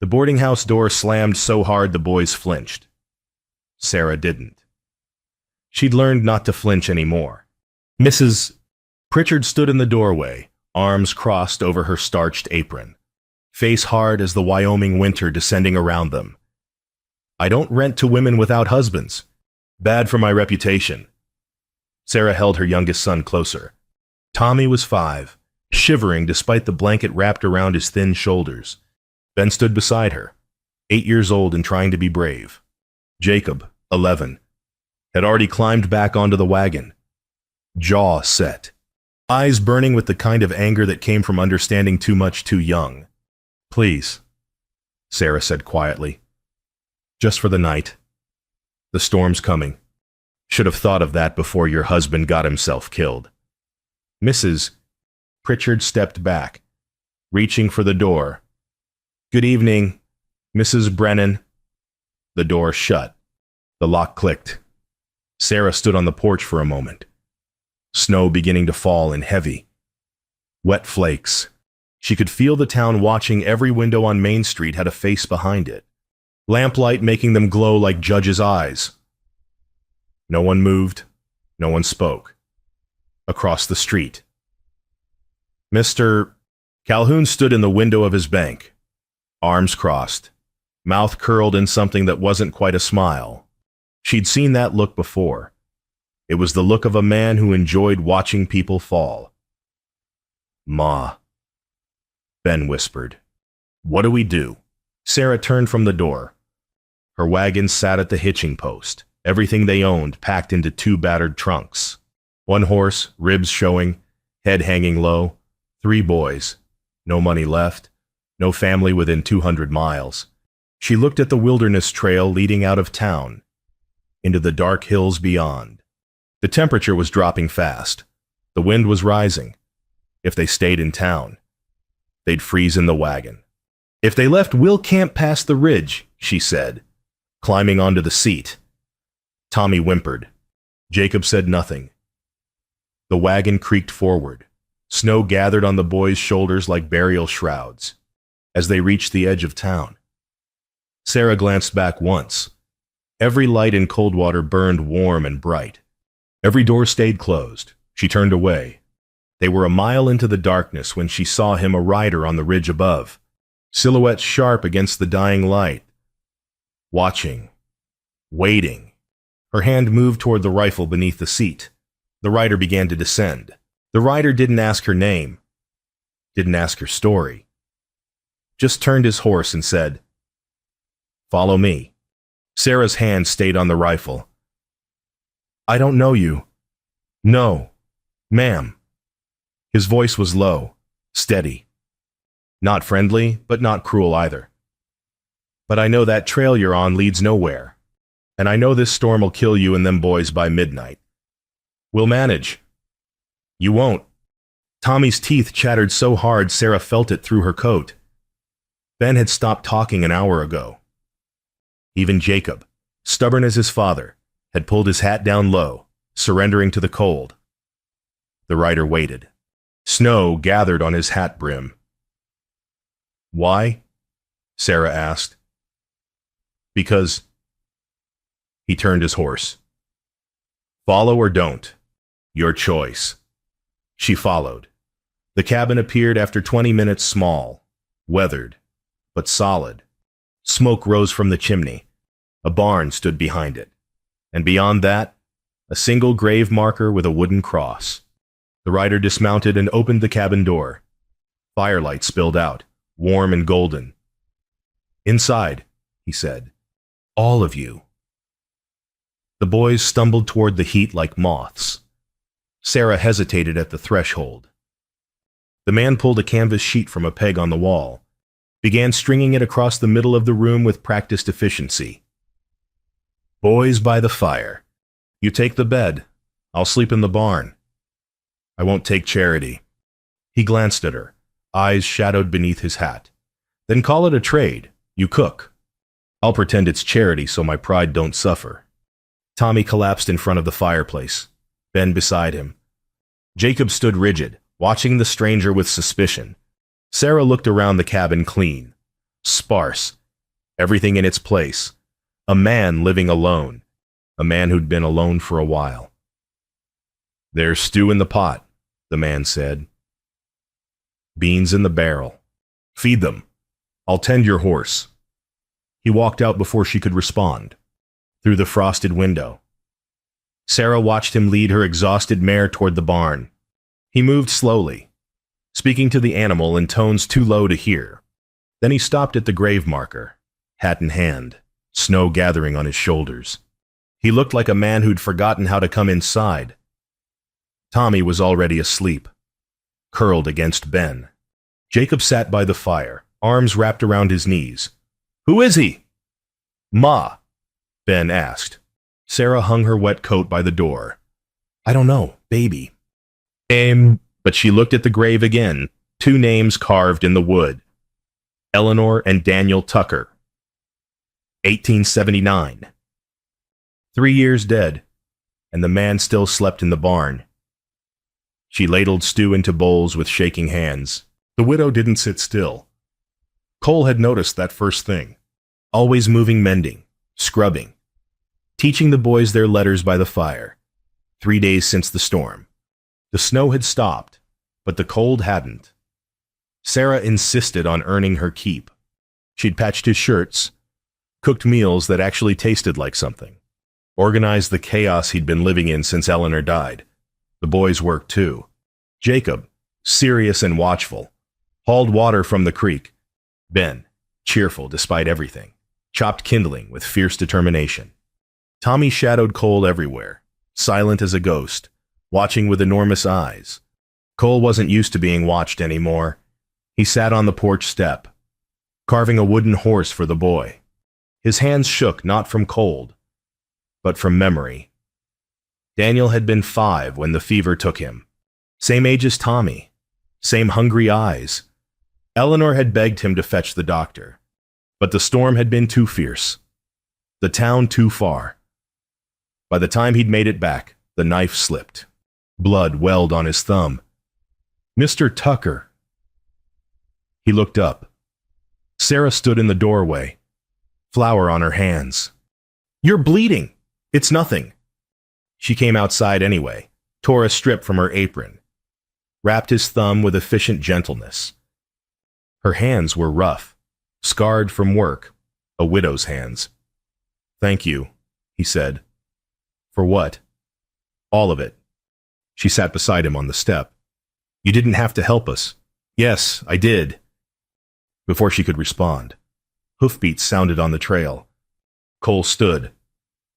The boarding house door slammed so hard the boys flinched. Sarah didn't. She'd learned not to flinch anymore. Mrs. Pritchard stood in the doorway, arms crossed over her starched apron, face hard as the Wyoming winter descending around them. "I don't rent to women without husbands. Bad for my reputation." Sarah held her youngest son closer. Tommy was 5, shivering despite the blanket wrapped around his thin shoulders. Ben stood beside her, 8 years old and trying to be brave. Jacob, 11, had already climbed back onto the wagon, jaw set, eyes burning with the kind of anger that came from understanding too much too young. "Please," Sarah said quietly. "Just for the night. The storm's coming. Should have thought of that before your husband got himself killed." Mrs. Pritchard stepped back, reaching for the door. "Good evening, Mrs. Brennan." The door shut. The lock clicked. Sarah stood on the porch for a moment. Snow beginning to fall in heavy, wet flakes. She could feel the town watching. Every window on Main Street had a face behind it, lamplight making them glow like judges' eyes. No one moved. No one spoke. Across the street, Mr. Calhoun stood in the window of his bank, arms crossed, mouth curled in something that wasn't quite a smile. She'd seen that look before. It was the look of a man who enjoyed watching people fall. "Ma," Ben whispered. "What do we do?" Sarah turned from the door. Her wagon sat at the hitching post, everything they owned packed into 2 battered trunks. 1 horse, ribs showing, head hanging low. 3 boys. No money left. No family within 200 miles. She looked at the wilderness trail leading out of town, into the dark hills beyond. The temperature was dropping fast. The wind was rising. If they stayed in town, they'd freeze in the wagon. "If they left, we'll camp past the ridge," she said, climbing onto the seat. Tommy whimpered. Jacob said nothing. The wagon creaked forward. Snow gathered on the boys' shoulders like burial shrouds as they reached the edge of town. Sarah glanced back once. Every light in Coldwater burned warm and bright. Every door stayed closed. She turned away. They were a mile into the darkness when she saw him, a rider on the ridge above, silhouette sharp against the dying light. Watching. Waiting. Her hand moved toward the rifle beneath the seat. The rider began to descend. The rider didn't ask her name, didn't ask her story, just turned his horse and said, "Follow me." Sarah's hand stayed on the rifle. "I don't know you." "No, ma'am." His voice was low, steady. "Not friendly, but not cruel either. But I know that trail you're on leads nowhere, and I know this storm will kill you and them boys by midnight. We'll manage." "You won't." Tommy's teeth chattered so hard Sarah felt it through her coat. Ben had stopped talking an hour ago. Even Jacob, stubborn as his father, had pulled his hat down low, surrendering to the cold. The rider waited. Snow gathered on his hat brim. "Why?" Sarah asked. "Because..." He turned his horse. "Follow or don't. Your choice." She followed. The cabin appeared after 20 minutes, small, weathered, but solid. Smoke rose from the chimney. A barn stood behind it. And beyond that, a single grave marker with a wooden cross. The rider dismounted and opened the cabin door. Firelight spilled out, warm and golden. "Inside," he said. "All of you." The boys stumbled toward the heat like moths. Sarah hesitated at the threshold. The man pulled a canvas sheet from a peg on the wall, began stringing it across the middle of the room with practiced efficiency. "Boys by the fire. You take the bed. I'll sleep in the barn. I won't take charity." He glanced at her, eyes shadowed beneath his hat. "Then call it a trade. You cook. I'll pretend it's charity so my pride don't suffer." Tommy collapsed in front of the fireplace, Ben beside him. Jacob stood rigid, watching the stranger with suspicion. Sarah looked around the cabin clean. Sparse. Everything in its place. A man living alone. A man who'd been alone for a while. "There's stew in the pot," the man said. "Beans in the barrel. Feed them. I'll tend your horse." He walked out before she could respond. Through the frosted window, Sarah watched him lead her exhausted mare toward the barn. He moved slowly, speaking to the animal in tones too low to hear. Then he stopped at the grave marker, hat in hand, snow gathering on his shoulders. He looked like a man who'd forgotten how to come inside. Tommy was already asleep, curled against Ben. Jacob sat by the fire, arms wrapped around his knees. "Who is he?" "Ma," Ben asked. Sarah hung her wet coat by the door. "I don't know, baby." But she looked at the grave again, 2 names carved in the wood. Eleanor and Daniel Tucker. 1879. 3 years dead, and the man still slept in the barn. She ladled stew into bowls with shaking hands. The widow didn't sit still. Cole had noticed that first thing. Always moving, mending, scrubbing, teaching the boys their letters by the fire. 3 days since the storm. The snow had stopped, but the cold hadn't. Sarah insisted on earning her keep. She'd patched his shirts, cooked meals that actually tasted like something, organized the chaos he'd been living in since Eleanor died. The boys worked too. Jacob, serious and watchful, hauled water from the creek. Ben, cheerful despite everything, chopped kindling with fierce determination. Tommy shadowed Cole everywhere, silent as a ghost, watching with enormous eyes. Cole wasn't used to being watched anymore. He sat on the porch step, carving a wooden horse for the boy. His hands shook not from cold, but from memory. Daniel had been 5 when the fever took him. Same age as Tommy, same hungry eyes. Eleanor had begged him to fetch the doctor, but the storm had been too fierce, the town too far. By the time he'd made it back, the knife slipped. Blood welled on his thumb. "Mr. Tucker." He looked up. Sarah stood in the doorway, flour on her hands. "You're bleeding." "It's nothing." She came outside anyway, tore a strip from her apron, wrapped his thumb with efficient gentleness. Her hands were rough, scarred from work, a widow's hands. "Thank you," he said. "For what?" "All of it." She sat beside him on the step. "You didn't have to help us." "Yes, I did." Before she could respond, hoofbeats sounded on the trail. Cole stood,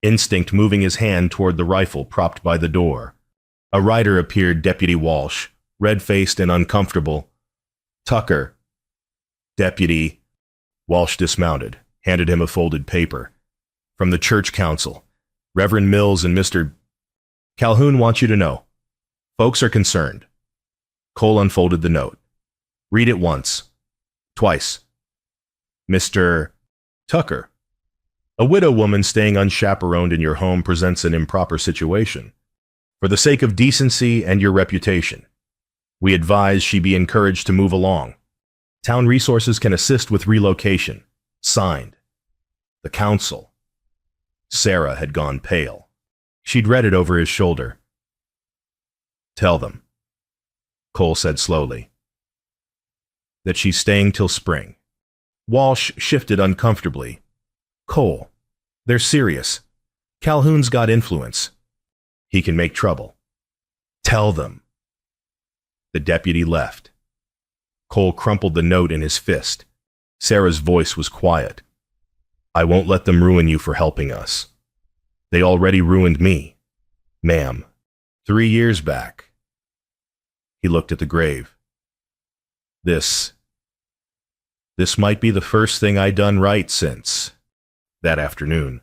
instinct moving his hand toward the rifle propped by the door. A rider appeared, Deputy Walsh, red-faced and uncomfortable. "Tucker." "Deputy." Walsh dismounted, handed him a folded paper. "From the church council. Reverend Mills and Mr. Calhoun want you to know. Folks are concerned." Cole unfolded the note. "Read it once. Twice." "Mr. Tucker. A widow woman staying unchaperoned in your home presents an improper situation. For the sake of decency and your reputation, we advise she be encouraged to move along. Town resources can assist with relocation. Signed, the council." Sarah had gone pale. She'd read it over his shoulder. "Tell them," Cole said slowly, "that she's staying till spring." Walsh shifted uncomfortably. "Cole, they're serious. Calhoun's got influence. He can make trouble." "Tell them." The deputy left. Cole crumpled the note in his fist. Sarah's voice was quiet. "I won't let them ruin you for helping us. They already ruined me, ma'am, 3 years back." He looked at the grave. This might be the first thing I done right since that afternoon."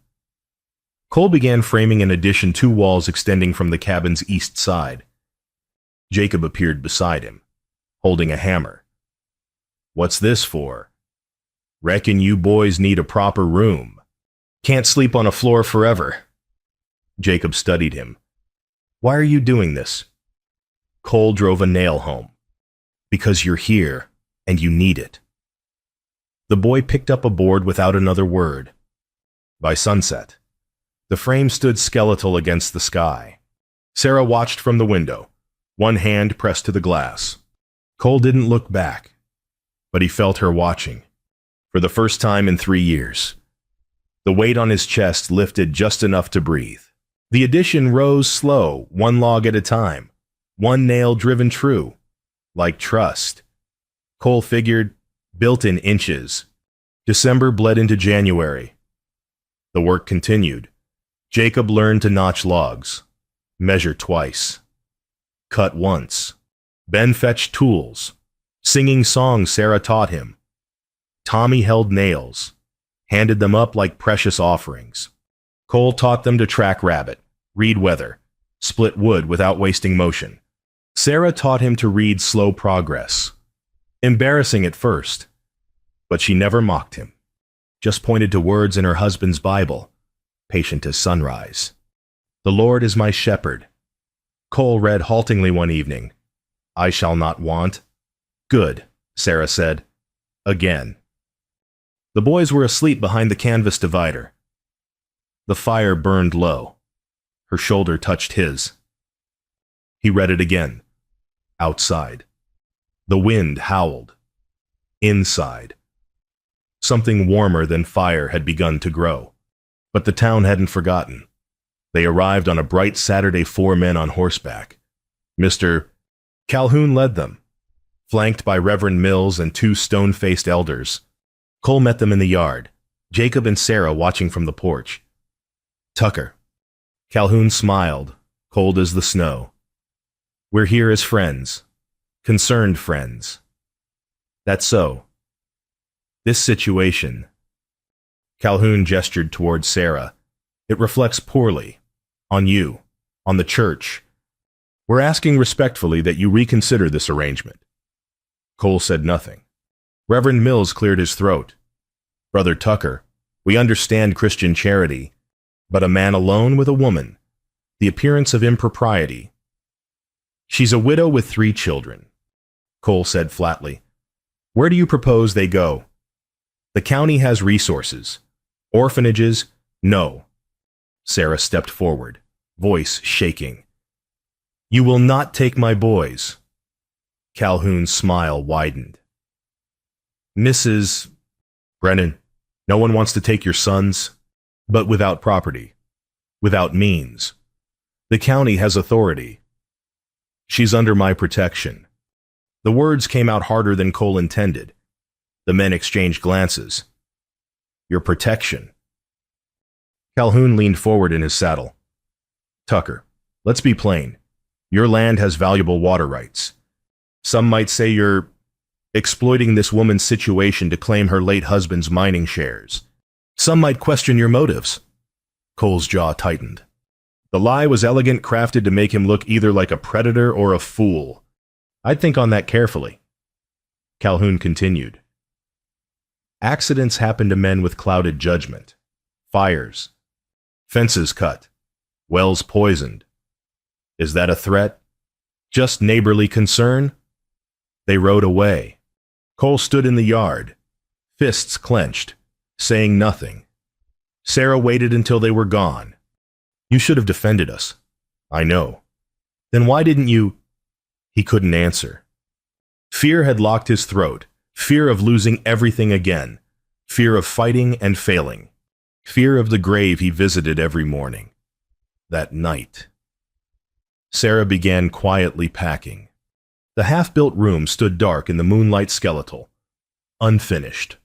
Cole began framing an addition 2 walls extending from the cabin's east side. Jacob appeared beside him, holding a hammer. "What's this for?" "Reckon you boys need a proper room. Can't sleep on a floor forever." Jacob studied him. "Why are you doing this?" Cole drove a nail home. "Because you're here, and you need it." The boy picked up a board without another word. By sunset, the frame stood skeletal against the sky. Sarah watched from the window, one hand pressed to the glass. Cole didn't look back, but he felt her watching. For the first time in 3 years, the weight on his chest lifted just enough to breathe. The addition rose slow, one log at a time, one nail driven true, like trust. Cole figured, built in inches. December bled into January. The work continued. Jacob learned to notch logs, measure twice, cut once. Ben fetched tools, singing songs Sarah taught him. Tommy held nails, handed them up like precious offerings. Cole taught them to track rabbit, read weather, split wood without wasting motion. Sarah taught him to read slow progress. Embarrassing at first, but she never mocked him. Just pointed to words in her husband's Bible, patient as sunrise. "The Lord is my shepherd." Cole read haltingly one evening. "I shall not want." "Good," Sarah said. Again. The boys were asleep behind the canvas divider. The fire burned low. Her shoulder touched his. He read it again. Outside. The wind howled. Inside. Something warmer than fire had begun to grow. But the town hadn't forgotten. They arrived on a bright Saturday, 4 men on horseback. Mr. Calhoun led them, flanked by Reverend Mills and 2 stone-faced elders. Cole met them in the yard, Jacob and Sarah watching from the porch. "Tucker." Calhoun smiled, cold as the snow. "We're here as friends, concerned friends." "That's so. This situation," Calhoun gestured towards Sarah, "it reflects poorly on you, on the church. We're asking respectfully that you reconsider this arrangement." Cole said nothing. Reverend Mills cleared his throat. "Brother Tucker, we understand Christian charity, but a man alone with a woman, the appearance of impropriety." "She's a widow with 3 children," Cole said flatly. "Where do you propose they go? The county has resources. Orphanages, no." Sarah stepped forward, voice shaking. "You will not take my boys." Calhoun's smile widened. "Mrs. Brennan, no one wants to take your sons, but without property, without means. The county has authority. She's under my protection." The words came out harder than Cole intended. The men exchanged glances. "Your protection." Calhoun leaned forward in his saddle. "Tucker, let's be plain. Your land has valuable water rights. Some might say you're exploiting this woman's situation to claim her late husband's mining shares. Some might question your motives." Cole's jaw tightened. The lie was elegant, crafted to make him look either like a predator or a fool. "I'd think on that carefully." Calhoun continued. "Accidents happen to men with clouded judgment. Fires. Fences cut. Wells poisoned. Is that a threat? Just neighborly concern?" They rode away. Cole stood in the yard, fists clenched, saying nothing. Sarah waited until they were gone. "You should have defended us." "I know." "Then why didn't you—" He couldn't answer. Fear had locked his throat, fear of losing everything again, fear of fighting and failing, fear of the grave he visited every morning. That night. Sarah began quietly packing. The half-built room stood dark in the moonlight skeletal, unfinished,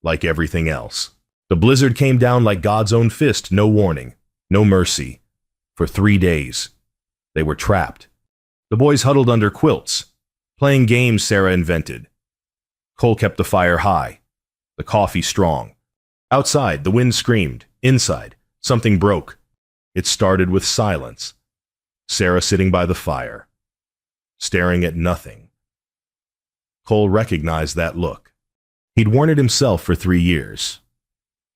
like everything else. The blizzard came down like God's own fist, no warning, no mercy. For 3 days, they were trapped. The boys huddled under quilts, playing games Sarah invented. Cole kept the fire high, the coffee strong. Outside, the wind screamed. Inside, something broke. It started with silence. Sarah sitting by the fire, staring at nothing. Cole recognized that look. He'd worn it himself for 3 years.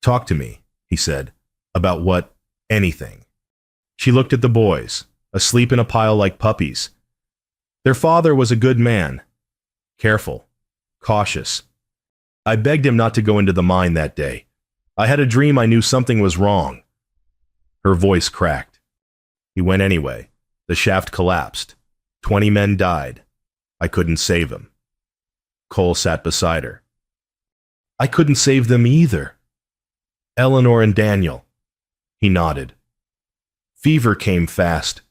"Talk to me," he said. "About what? Anything." She looked at the boys, asleep in a pile like puppies. Their father was a good man. Careful, cautious. I begged him not to go into the mine that day. I had a dream I knew something was wrong. Her voice cracked. He went anyway. The shaft collapsed. 20 men died. I couldn't save him. Cole sat beside her. I couldn't save them either. Eleanor and Daniel. He nodded. Fever came fast.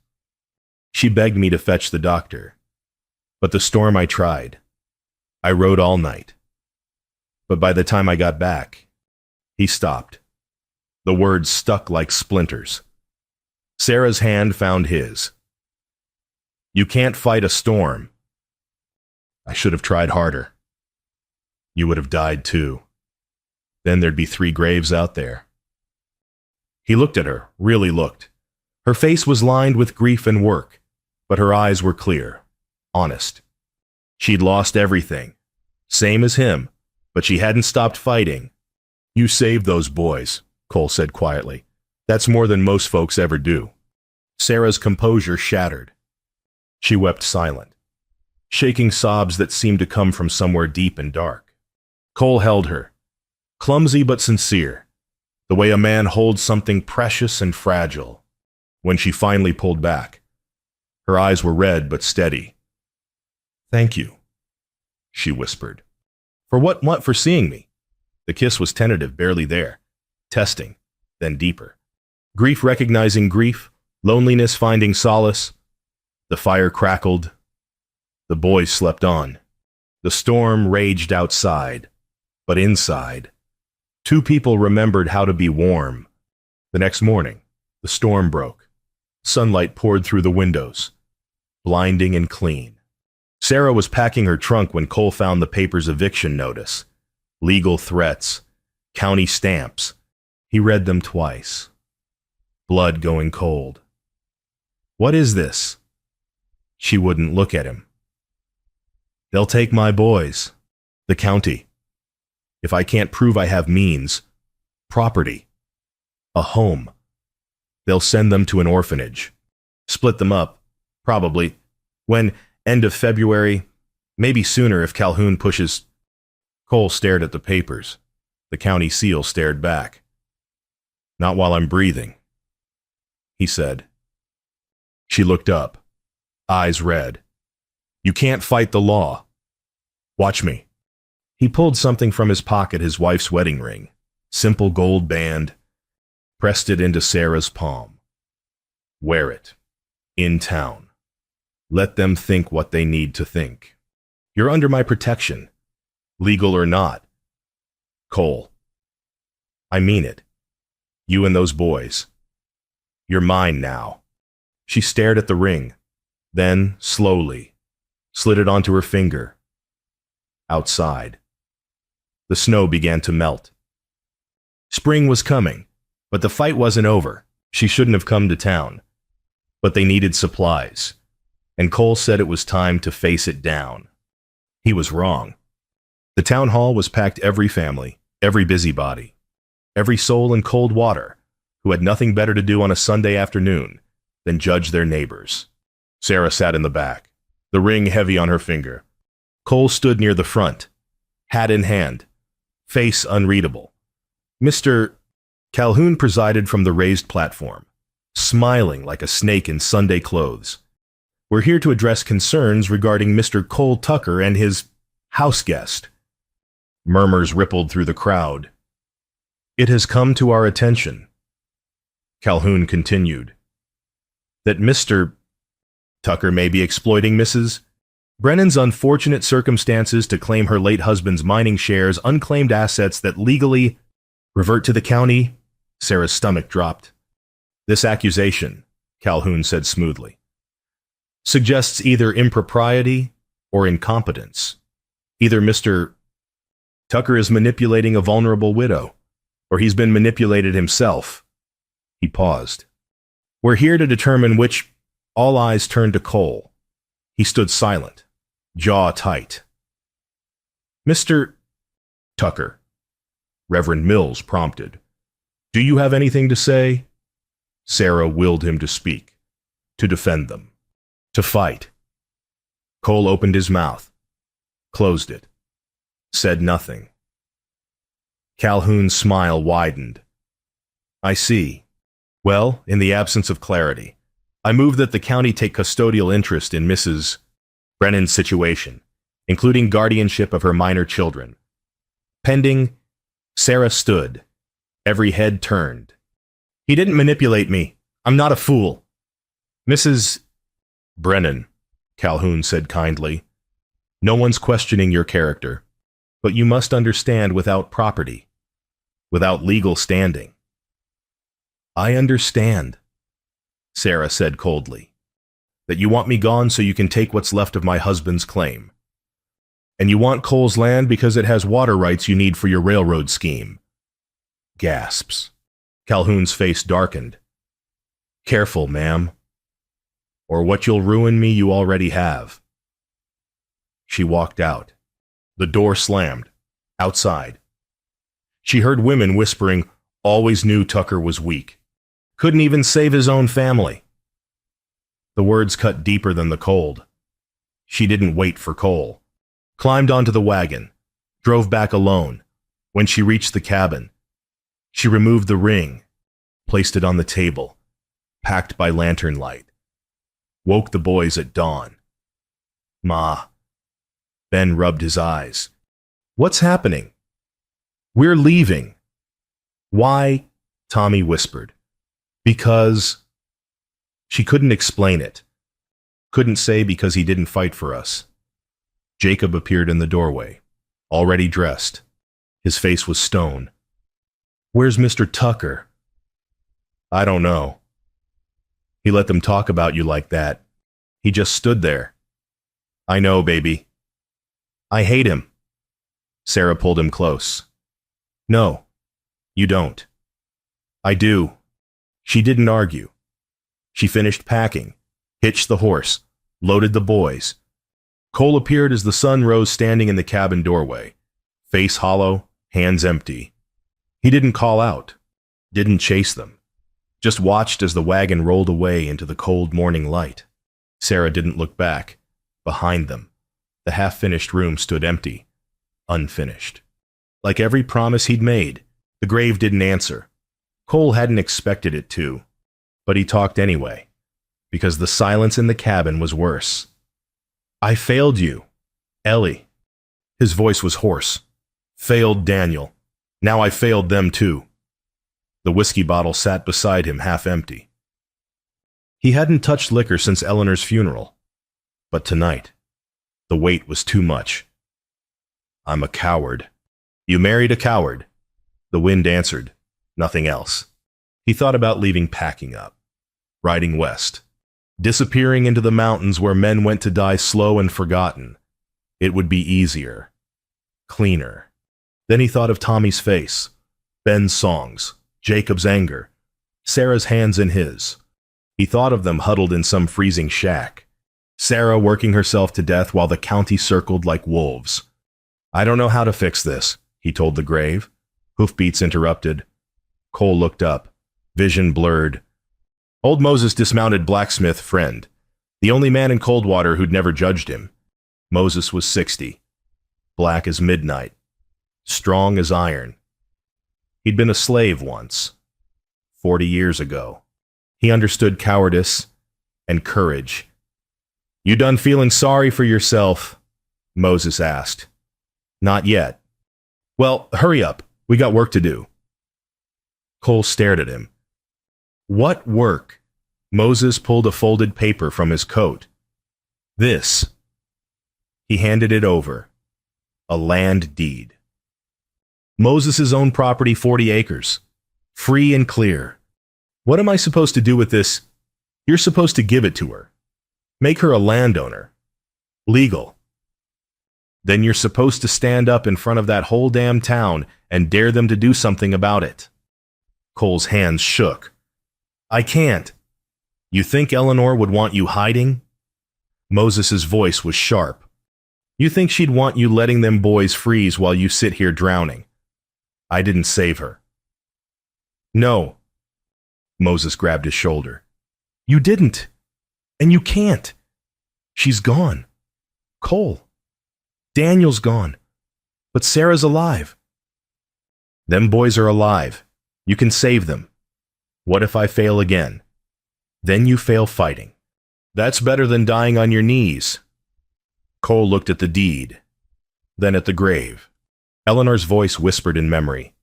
She begged me to fetch the doctor. But the storm I tried. I rode all night. But by the time I got back, he stopped. The words stuck like splinters. Sarah's hand found his. You can't fight a storm. I should have tried harder. You would have died too. Then there'd be 3 graves out there. He looked at her, really looked. Her face was lined with grief and work, but her eyes were clear, honest. She'd lost everything. Same as him, but she hadn't stopped fighting. You saved those boys, Cole said quietly. That's more than most folks ever do. Sarah's composure shattered. She wept silent, shaking sobs that seemed to come from somewhere deep and dark. Cole held her, clumsy but sincere, the way a man holds something precious and fragile. When she finally pulled back, her eyes were red but steady. Thank you, she whispered. For what? What? For seeing me. The kiss was tentative, barely there. Testing, then deeper. Grief recognizing grief, loneliness finding solace. The fire crackled. The boys slept on. The storm raged outside, but inside, 2 people remembered how to be warm. The next morning, the storm broke. Sunlight poured through the windows, blinding and clean. Sarah was packing her trunk when Cole found the paper's eviction notice. Legal threats, county stamps. He read them twice. Blood going cold. What is this? She wouldn't look at him. They'll take my boys. The county. If I can't prove I have means, property, a home, they'll send them to an orphanage. Split them up, probably, when end of February, maybe sooner if Calhoun pushes. Cole stared at the papers. The county seal stared back. Not while I'm breathing, he said. She looked up, eyes red. You can't fight the law. Watch me. He pulled something from his pocket, his wife's wedding ring, simple gold band, pressed it into Sarah's palm. Wear it. In town. Let them think what they need to think. You're under my protection, legal or not. Cole. I mean it. You and those boys. You're mine now. She stared at the ring, then, slowly, slid it onto her finger. Outside. The snow began to melt. Spring was coming, but the fight wasn't over. She shouldn't have come to town. But they needed supplies, and Cole said it was time to face it down. He was wrong. The town hall was packed every family, every busybody, every soul in cold water who had nothing better to do on a Sunday afternoon than judge their neighbors. Sarah sat in the back, the ring heavy on her finger. Cole stood near the front, hat in hand, face unreadable. Mr. Calhoun presided from the raised platform, smiling like a snake in Sunday clothes. We're here to address concerns regarding Mr. Cole Tucker and his house guest. Murmurs rippled through the crowd. It has come to our attention, Calhoun continued, that Mr. Tucker may be exploiting Mrs. Brennan's unfortunate circumstances to claim her late husband's mining shares, unclaimed assets that legally revert to the county. Sarah's stomach dropped. This accusation, Calhoun said smoothly, suggests either impropriety or incompetence. Either Mr. Tucker is manipulating a vulnerable widow, or he's been manipulated himself. He paused. We're here to determine which. All eyes turned to Cole. He stood silent, jaw tight. Mr. Tucker, Reverend Mills prompted. Do you have anything to say? Sarah willed him to speak, to defend them, to fight. Cole opened his mouth, closed it, said nothing. Calhoun's smile widened. I see. Well, in the absence of clarity, I move that the county take custodial interest in Mrs. Brennan's situation, including guardianship of her minor children. Pending, Sarah stood, every head turned. He didn't manipulate me. I'm not a fool. Mrs. Brennan, Calhoun said kindly, no one's questioning your character, but you must understand without property, without legal standing. I understand, Sarah said coldly, that you want me gone so you can take what's left of my husband's claim. And you want Cole's land because it has water rights you need for your railroad scheme. Gasps. Calhoun's face darkened. Careful, ma'am, or what you'll ruin me you already have. She walked out. The door slammed. Outside. She heard women whispering, always knew Tucker was weak. Couldn't even save his own family. The words cut deeper than the cold. She didn't wait for Cole. Climbed onto the wagon. Drove back alone. When she reached the cabin, she removed the ring, placed it on the table, packed by lantern light. Woke the boys at dawn. Ma. Ben rubbed his eyes. What's happening? We're leaving. Why? Tommy whispered. Because. She couldn't explain it. Couldn't say because he didn't fight for us. Jacob appeared in the doorway, already dressed. His face was stone. Where's Mr. Tucker? I don't know. He let them talk about you like that. He just stood there. I know, baby. I hate him. Sarah pulled him close. No, you don't. I do. She didn't argue. She finished packing, hitched the horse, loaded the boys. Cole appeared as the sun rose standing in the cabin doorway, face hollow, hands empty. He didn't call out, didn't chase them, just watched as the wagon rolled away into the cold morning light. Sarah didn't look back. Behind them, the half-finished room stood empty, unfinished. Like every promise he'd made, the grave didn't answer. Cole hadn't expected it to, but he talked anyway, because the silence in the cabin was worse. I failed you, Ellie. His voice was hoarse. Failed Daniel. Now I failed them too. The whiskey bottle sat beside him half empty. He hadn't touched liquor since Eleanor's funeral, but tonight, the weight was too much. I'm a coward. You married a coward. The wind answered, nothing else. He thought about leaving packing up, riding west, disappearing into the mountains where men went to die slow and forgotten. It would be easier, cleaner. Then he thought of Tommy's face, Ben's songs, Jacob's anger, Sarah's hands in his. He thought of them huddled in some freezing shack, Sarah working herself to death while the county circled like wolves. I don't know how to fix this, he told the grave. Hoofbeats interrupted. Cole looked up, vision blurred. Old Moses dismounted blacksmith friend, the only man in Coldwater who'd never judged him. Moses was 60, black as midnight, strong as iron. He'd been a slave once, 40 years ago. He understood cowardice and courage. You done feeling sorry for yourself? Moses asked. Not yet. Well, hurry up. We got work to do. Cole stared at him. What work? Moses pulled a folded paper from his coat. This. He handed it over. A land deed. Moses' own property, 40 acres. Free and clear. What am I supposed to do with this? You're supposed to give it to her. Make her a landowner. Legal. Then you're supposed to stand up in front of that whole damn town and dare them to do something about it. Cole's hands shook. I can't. You think Eleanor would want you hiding? Moses' voice was sharp. You think she'd want you letting them boys freeze while you sit here drowning? I didn't save her. No. Moses grabbed his shoulder. You didn't. And you can't. She's gone. Cole. Daniel's gone. But Sarah's alive. Them boys are alive. You can save them. What if I fail again? Then you fail fighting. That's better than dying on your knees. Cole looked at the deed, then at the grave. Eleanor's voice whispered in memory.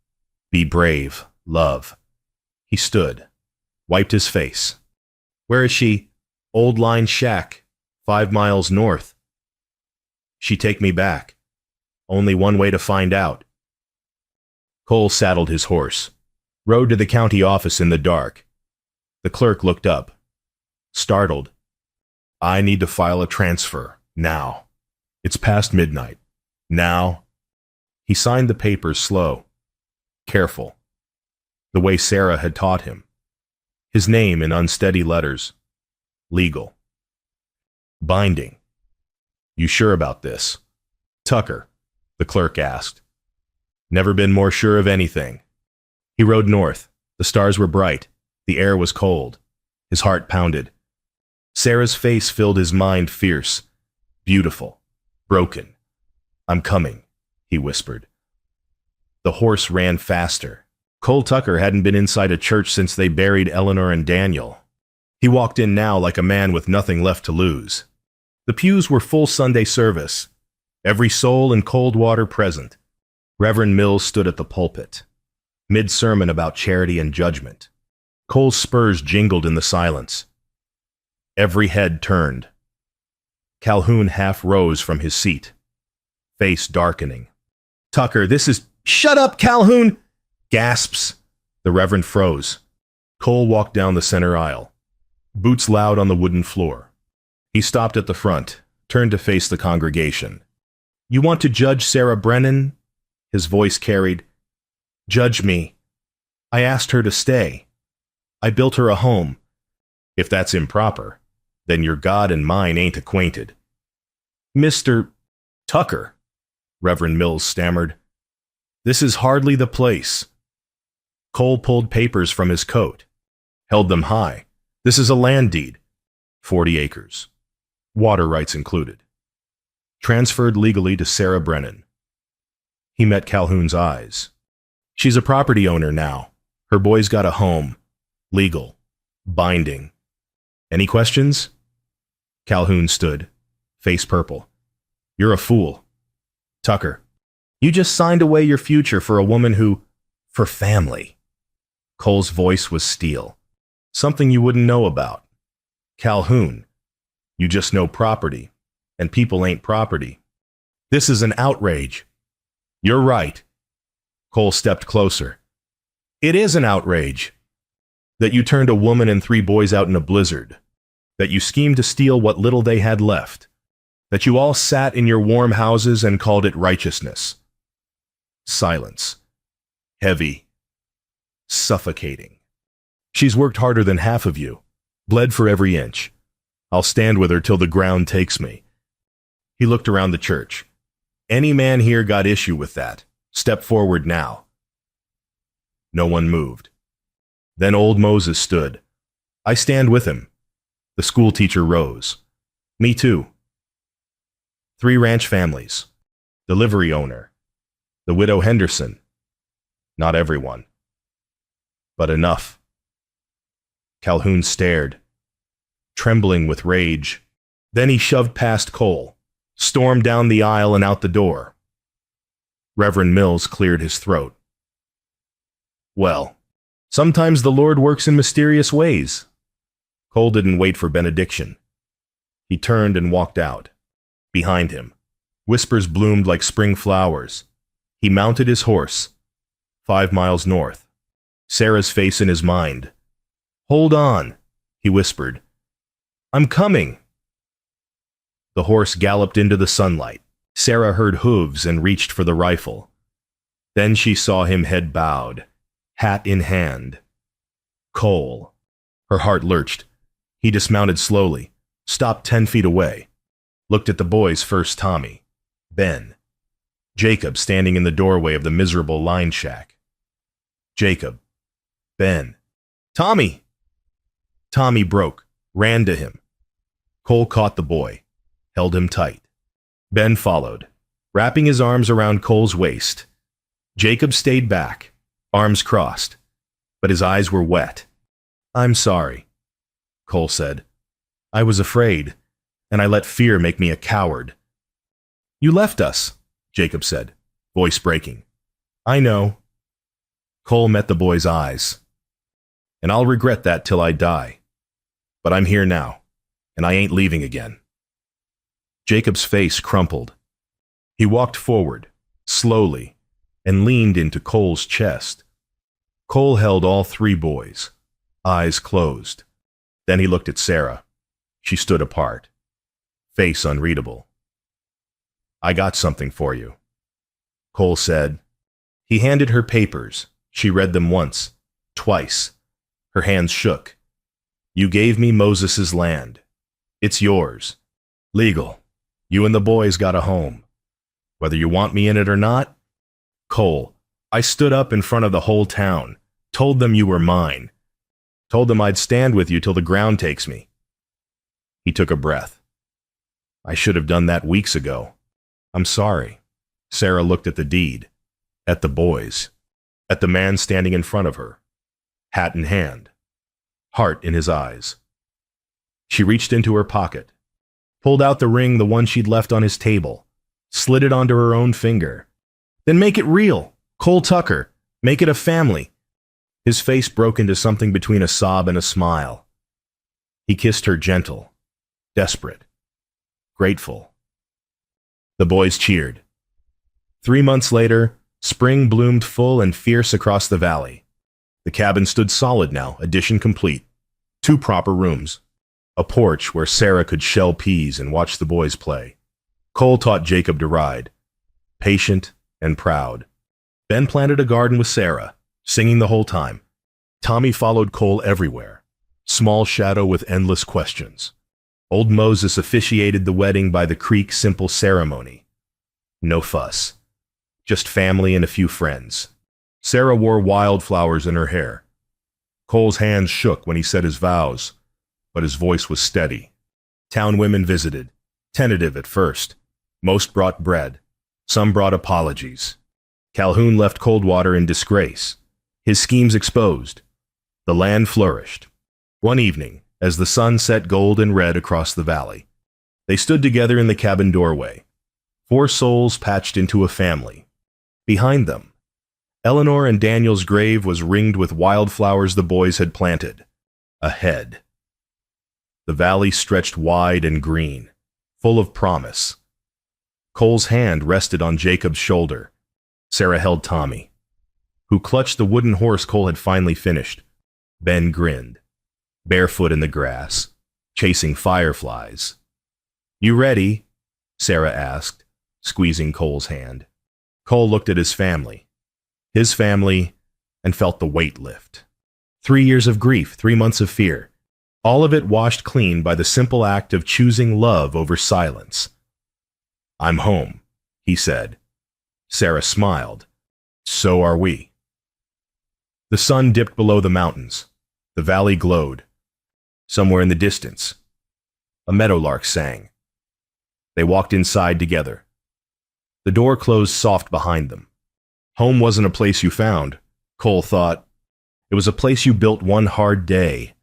Be brave, love. He stood, wiped his face. Where is she? Old Line Shack, 5 miles north. She take me back. Only one way to find out. Cole saddled his horse, rode to the county office in the dark. The clerk looked up, startled. I need to file a transfer, now. It's past midnight. Now. He signed the papers slow, careful, the way Sarah had taught him. His name in unsteady letters. Legal. Binding. You sure about this? Tucker, the clerk asked. Never been more sure of anything. He rode north. The stars were bright. The air was cold. His heart pounded. Sarah's face filled his mind fierce, beautiful, broken. I'm coming, he whispered. The horse ran faster. Cole Tucker hadn't been inside a church since they buried Eleanor and Daniel. He walked in now like a man with nothing left to lose. The pews were full Sunday service, every soul in Coldwater present. Reverend Mills stood at the pulpit, mid-sermon about charity and judgment. Cole's spurs jingled in the silence. Every head turned. Calhoun half rose from his seat, face darkening. Tucker, this is— Shut up, Calhoun! Gasps. The Reverend froze. Cole walked down the center aisle, boots loud on the wooden floor. He stopped at the front, turned to face the congregation. You want to judge Sarah Brennan? His voice carried. Judge me. I asked her to stay. I built her a home. If that's improper, then your God and mine ain't acquainted. Mr. Tucker, Reverend Mills stammered. This is hardly the place. Cole pulled papers from his coat, held them high. This is a land deed. 40 acres. Water rights included. Transferred legally to Sarah Brennan. He met Calhoun's eyes. She's a property owner now. Her boy's got a home. Legal. Binding. Any questions? Calhoun stood, face purple. You're a fool. Tucker, you just signed away your future for a woman who— for family. Cole's voice was steel. Something you wouldn't know about. Calhoun, you just know property, and people ain't property. This is an outrage. You're right. Cole stepped closer. It is an outrage. That you turned a woman and 3 boys out in a blizzard. That you schemed to steal what little they had left. That you all sat in your warm houses and called it righteousness. Silence. Heavy. Suffocating. She's worked harder than half of you. Bled for every inch. I'll stand with her till the ground takes me. He looked around the church. Any man here got issue with that. Step forward now. No one moved. Then old Moses stood. I stand with him. The schoolteacher rose. Me too. 3 ranch families. The livery owner. The widow Henderson. Not everyone. But enough. Calhoun stared, trembling with rage. Then he shoved past Cole, stormed down the aisle and out the door. Reverend Mills cleared his throat. Well, sometimes the Lord works in mysterious ways. Cole didn't wait for benediction. He turned and walked out. Behind him, whispers bloomed like spring flowers. He mounted his horse, 5 miles north, Sarah's face in his mind. Hold on, he whispered. I'm coming. The horse galloped into the sunlight. Sarah heard hooves and reached for the rifle. Then she saw him head bowed, hat in hand. Cole. Her heart lurched. He dismounted slowly, stopped 10 feet away, looked at the boys, first Tommy, Ben, Jacob standing in the doorway of the miserable line shack. Jacob, Ben, Tommy! Tommy broke, ran to him. Cole caught the boy, held him tight. Ben followed, wrapping his arms around Cole's waist. Jacob stayed back, arms crossed, but his eyes were wet. "I'm sorry," Cole said. "I was afraid, and I let fear make me a coward." "You left us," Jacob said, voice breaking. "I know." Cole met the boy's eyes. "And I'll regret that till I die. But I'm here now, and I ain't leaving again." Jacob's face crumpled. He walked forward, slowly, and leaned into Cole's chest. Cole held all three boys, eyes closed. Then he looked at Sarah. She stood apart, face unreadable. "I got something for you," Cole said. He handed her papers. She read them once, twice. Her hands shook. "You gave me Moses's land. It's yours. Legal. You and the boys got a home. Whether you want me in it or not." "Cole, I stood up in front of the whole town, told them you were mine. Told them I'd stand with you till the ground takes me." He took a breath. "I should have done that weeks ago. I'm sorry." Sarah looked at the deed, at the boys, at the man standing in front of her, hat in hand, heart in his eyes. She reached into her pocket, pulled out the ring, the one she'd left on his table, slid it onto her own finger. "Then make it real. Cole Tucker. Make it a family." His face broke into something between a sob and a smile. He kissed her gentle, desperate, grateful. The boys cheered. 3 months later, spring bloomed full and fierce across the valley. The cabin stood solid now, addition complete. 2 proper rooms. A porch where Sarah could shell peas and watch the boys play. Cole taught Jacob to ride, patient and proud. Ben planted a garden with Sarah, singing the whole time. Tommy followed Cole everywhere, small shadow with endless questions. Old Moses officiated the wedding by the creek simple ceremony. No fuss. Just family and a few friends. Sarah wore wildflowers in her hair. Cole's hands shook when he said his vows, but his voice was steady. Town women visited, tentative at first. Most brought bread. Some brought apologies. Calhoun left Coldwater in disgrace. His schemes exposed. The land flourished. One evening, as the sun set gold and red across the valley, they stood together in the cabin doorway. 4 souls patched into a family. Behind them, Eleanor and Daniel's grave was ringed with wildflowers the boys had planted. Ahead, the valley stretched wide and green, full of promise. Cole's hand rested on Jacob's shoulder. Sarah held Tommy, who clutched the wooden horse Cole had finally finished. Ben grinned, barefoot in the grass, chasing fireflies. "You ready?" Sarah asked, squeezing Cole's hand. Cole looked at his family, and felt the weight lift. 3 years of grief, 3 months of fear, all of it washed clean by the simple act of choosing love over silence. "I'm home," he said. Sarah smiled. "So are we." The sun dipped below the mountains. The valley glowed. Somewhere in the distance, a meadowlark sang. They walked inside together. The door closed soft behind them. Home wasn't a place you found, Cole thought. It was a place you built one hard day,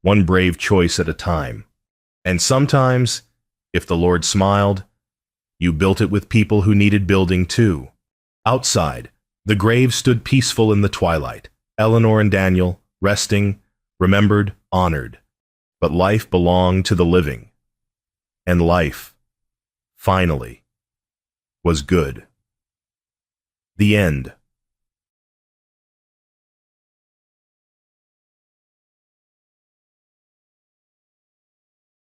one brave choice at a time. And sometimes, if the Lord smiled, you built it with people who needed building too. Outside, the grave stood peaceful in the twilight. Eleanor and Daniel, resting, remembered, honored. But life belonged to the living. And life, finally, was good. The end.